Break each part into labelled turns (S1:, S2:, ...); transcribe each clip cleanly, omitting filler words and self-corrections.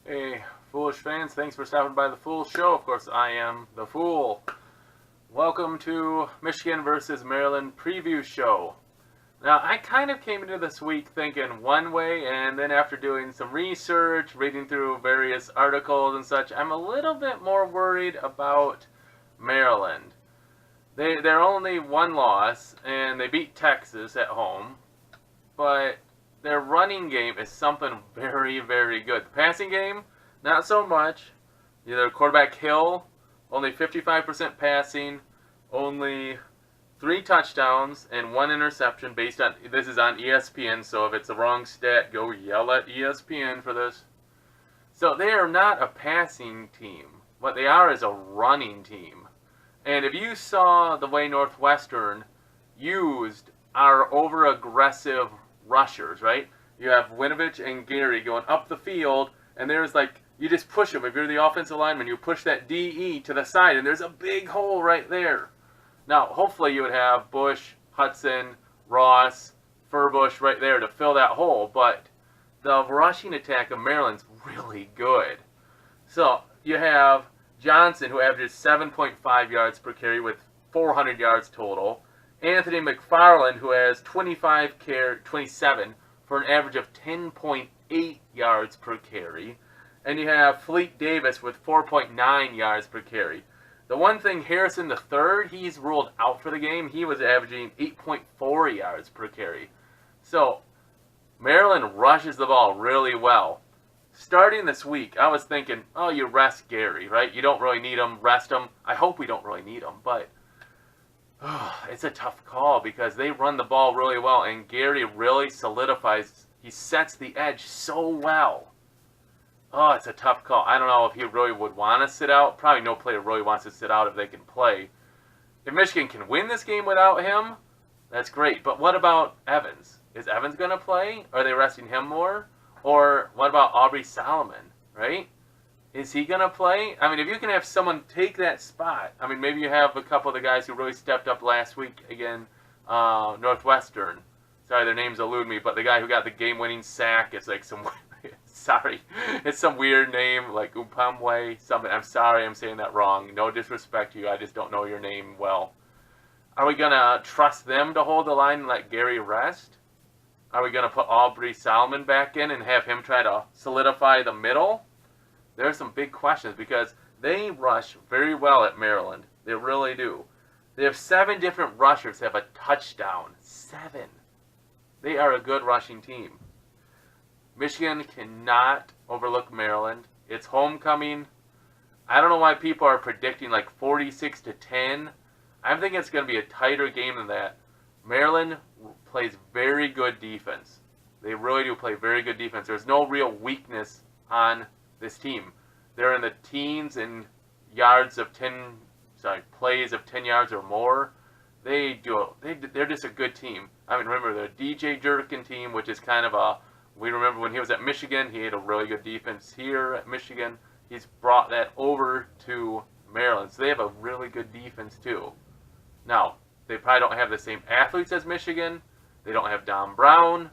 S1: Hey, Foolish fans, thanks for stopping by the Fool Show. Of course, I am the Fool. Welcome to Michigan versus Maryland preview show. Now, I kind of came into this week thinking one way, and then after doing some research, reading through various articles and such, I'm a little bit more worried about Maryland. They're only one loss, and they beat Texas at home, but their running game is something very, very good. The passing game, not so much. Their quarterback Hill, only 55% passing, only 3 touchdowns and 1 interception based on, this is on ESPN, so if it's a wrong stat, go yell at ESPN for this. So they are not a passing team. What they are is a running team. And if you saw the way Northwestern used our over-aggressive rushers, right? You have Winovich and Gary going up the field, and there's like, you just push them. If you're the offensive lineman, you push that DE to the side, and there's a big hole right there. Now, hopefully you would have Bush, Hudson, Ross, Furbush right there to fill that hole, but the rushing attack of Maryland's really good. So you have Johnson, who averages 7.5 yards per carry with 400 yards total. Anthony McFarland, who has 27 for an average of 10.8 yards per carry. And you have Fleet Davis with 4.9 yards per carry. The one thing, Harrison III, he's ruled out for the game. He was averaging 8.4 yards per carry. So, Maryland rushes the ball really well. Starting this week, I was thinking, oh, you rest Gary, right? You don't really need him. Rest him. I hope we don't really need him, but it's a tough call because they run the ball really well, and Gary really solidifies. He sets the edge so well. Oh, it's a tough call. I don't know if he really would want to sit out. Probably no player really wants to sit out if they can play. If Michigan can win this game without him, that's great. But what about Evans? Is Evans going to play? Are they resting him more? Or what about Aubrey Solomon, right? Is he going to play? I mean, if you can have someone take that spot, I mean, maybe you have a couple of the guys who really stepped up last week again, Northwestern. Sorry, their names elude me, but the guy who got the game-winning sack is like some, sorry, it's some weird name, like Upamwe, something. I'm sorry, I'm saying that wrong. No disrespect to you, I just don't know your name well. Are we going to trust them to hold the line and let Gary rest? Are we going to put Aubrey Solomon back in and have him try to solidify the middle? There are some big questions because they rush very well at Maryland. They really do. They have 7 different rushers have a touchdown. 7. They are a good rushing team. Michigan cannot overlook Maryland. It's homecoming. I don't know why people are predicting like 46-10. I'm thinking it's going to be a tighter game than that. Maryland plays very good defense. They really do play very good defense. There's no real weakness on this team. They're in the teens in plays of 10 yards or more. They're just a good team. I mean, remember the DJ Durkin team, which is kind of we remember when he was at Michigan, he had a really good defense here at Michigan. He's brought that over to Maryland. So they have a really good defense too. Now, they probably don't have the same athletes as Michigan. They don't have Don Brown.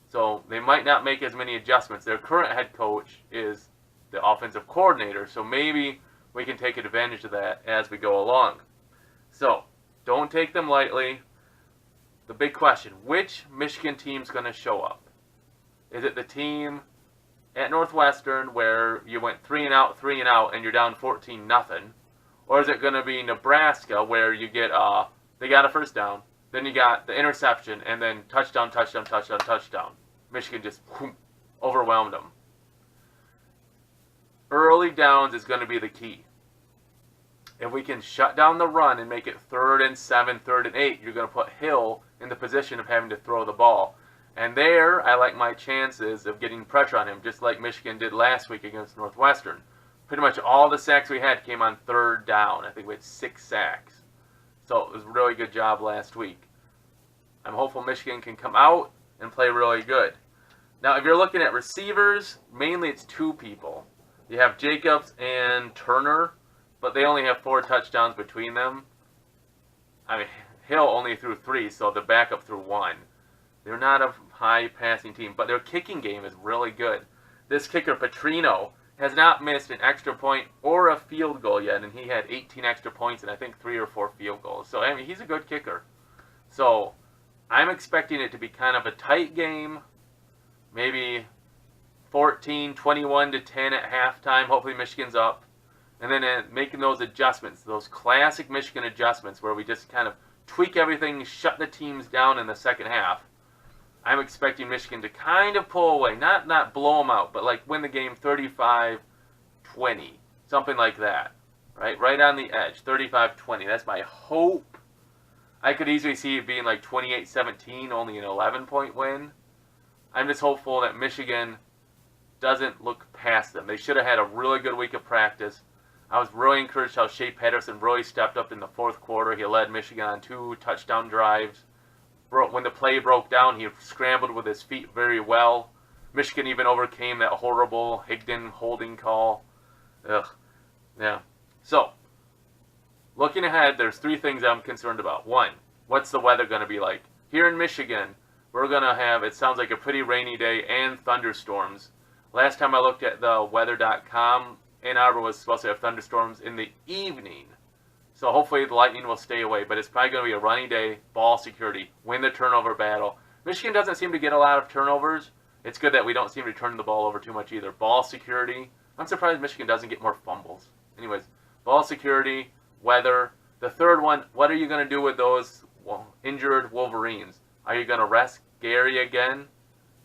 S1: So they might not make as many adjustments. Their current head coach is the offensive coordinator. So maybe we can take advantage of that as we go along. So don't take them lightly. The big question, which Michigan team's going to show up? Is it the team at Northwestern where you went 3 and out, and you're down 14-0? Or is it going to be Nebraska where you get they got a first down, then you got the interception, and then touchdown. Michigan just overwhelmed them. Early downs is going to be the key. If we can shut down the run and make it 3rd and 7, 3rd and 8, you're going to put Hill in the position of having to throw the ball. And there, I like my chances of getting pressure on him, just like Michigan did last week against Northwestern. Pretty much all the sacks we had came on 3rd down. I think we had 6 sacks. So it was a really good job last week. I'm hopeful Michigan can come out and play really good. Now, if you're looking at receivers, mainly it's 2 people. You have Jacobs and Turner, but they only have 4 touchdowns between them. I mean, Hill only threw 3, so the backup threw 1. They're not a high passing team, but their kicking game is really good. This kicker, Petrino, has not missed an extra point or a field goal yet, and he had 18 extra points and I think 3 or 4 field goals. So, I mean, he's a good kicker. So, I'm expecting it to be kind of a tight game, maybe 21 to 10 at halftime. Hopefully Michigan's up. And then making those adjustments, those classic Michigan adjustments where we just kind of tweak everything, shut the teams down in the second half. I'm expecting Michigan to kind of pull away, not blow them out, but like win the game 35-20, something like that, right on the edge, 35-20. That's my hope. I could easily see it being like 28-17, only an 11-point win. I'm just hopeful that Michigan doesn't look past them. They should have had a really good week of practice. I was really encouraged how Shea Patterson really stepped up in the fourth quarter. He led Michigan on 2 touchdown drives. When the play broke down, he scrambled with his feet very well. Michigan even overcame that horrible Higdon holding call. Ugh. Yeah. So, looking ahead, there's 3 things I'm concerned about. 1, what's the weather going to be like? Here in Michigan, we're going to have, it sounds like a pretty rainy day and thunderstorms. Last time I looked at the weather.com, Ann Arbor was supposed to have thunderstorms in the evening. So hopefully the Lightning will stay away, but it's probably going to be a rainy day, ball security, win the turnover battle. Michigan doesn't seem to get a lot of turnovers. It's good that we don't seem to turn the ball over too much either. Ball security. I'm surprised Michigan doesn't get more fumbles. Anyways, ball security, weather. The third one, what are you going to do with those injured Wolverines? Are you going to rest Gary again?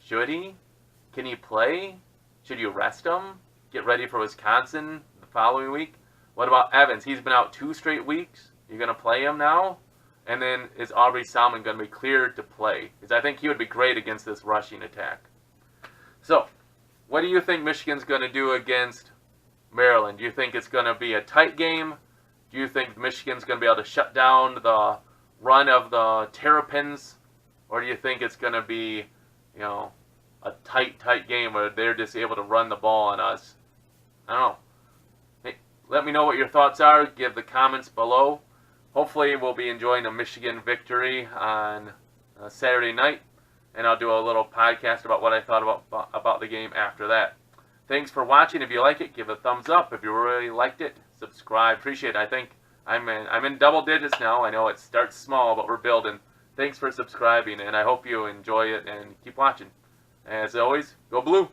S1: Should he? Can he play? Should you rest him? Get ready for Wisconsin the following week? What about Evans? He's been out 2 straight weeks. You're going to play him now? And then is Aubrey Salmon going to be cleared to play? Because I think he would be great against this rushing attack. So, what do you think Michigan's going to do against Maryland? Do you think it's going to be a tight game? Do you think Michigan's going to be able to shut down the run of the Terrapins? Or do you think it's going to be, a tight game where they're just able to run the ball on us? I don't know. Hey, let me know what your thoughts are. Give the comments below. Hopefully we'll be enjoying a Michigan victory on Saturday night. And I'll do a little podcast about what I thought about the game after that. Thanks for watching. If you like it, give a thumbs up. If you really liked it, subscribe. Appreciate it. I think I'm in double digits now. I know it starts small, but we're building. Thanks for subscribing, and I hope you enjoy it and keep watching. As always, go blue!